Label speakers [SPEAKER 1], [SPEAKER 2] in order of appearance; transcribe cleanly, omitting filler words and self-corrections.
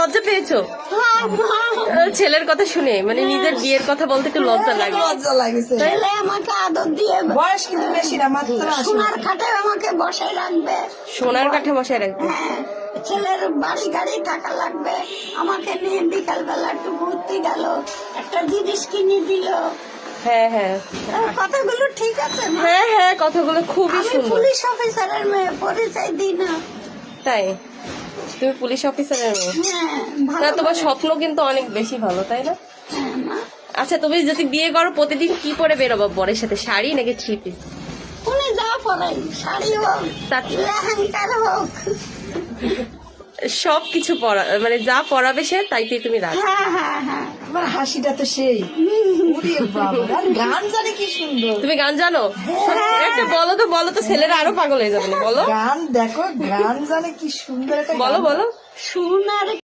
[SPEAKER 1] লজ্জা পেয়েছো ছেলের কথা শুনে? মানে নিজের বিয়ের কথা বলতে একটু লজ্জা লাগে?
[SPEAKER 2] লজ্জা লাগছে।
[SPEAKER 3] ছেলে আমাকে আদর দিয়ে
[SPEAKER 2] বয়স কিন্তু বেশি না, মাত্র 80।
[SPEAKER 3] সোনার খাটে আমাকে বসাই রাখবে।
[SPEAKER 1] সোনার কাঠে বসায় রাখবে?
[SPEAKER 3] হ্যাঁ, ছেলের বাড়ি গাড়ি থাকা লাগবে। আমাকে নিয়ে বিকাল বেলা একটু ঘুরতে গেল, একটা জিনিস কিনে দিল।
[SPEAKER 1] হ্যাঁ হ্যাঁ
[SPEAKER 3] কথাগুলো ঠিক আছে মা?
[SPEAKER 1] হ্যাঁ হ্যাঁ, কথাগুলো খুবই
[SPEAKER 3] আমি
[SPEAKER 1] সুন্দর।
[SPEAKER 3] পুলিশ অফিসারের মেয়ে, পরিচয় দিই না।
[SPEAKER 1] তাই? তুমি পুলিশ অফিসারের মেয়ে?
[SPEAKER 3] হ্যাঁ,
[SPEAKER 1] না,
[SPEAKER 3] ভালো
[SPEAKER 1] তোমার স্বপ্ন কিন্তু অনেক বেশি ভালো, তাই না?
[SPEAKER 3] হ্যাঁ, মা।
[SPEAKER 1] আচ্ছা, তুমি যদি বিয়ে করো প্রতিদিন কি পরে বেরোবো বরের সাথে? শাড়ি নাকি 3 পিস?
[SPEAKER 3] উনি যা পড়েন, শাড়ি হোক,
[SPEAKER 1] তা-
[SPEAKER 3] লেহেঙ্গার হোক।
[SPEAKER 1] সব কিছু পরা, মানে যা পরাবে সে তাইতেই তুমি রাখো?
[SPEAKER 3] হ্যাঁ হ্যাঁ হ্যাঁ।
[SPEAKER 2] আমার হাসিটা তো সেই। ওরে বাবা, আর গান জানে কি সুন্দর।
[SPEAKER 1] তুমি গান জানো? একটা বলো তো, বলো তো, ছেলেরা আরো পাগল হয়ে যাবে না, বলো
[SPEAKER 2] গান দেখো, গান জানে কি সুন্দর একটা
[SPEAKER 1] বলো
[SPEAKER 2] গান।
[SPEAKER 1] বলো।
[SPEAKER 3] সোনার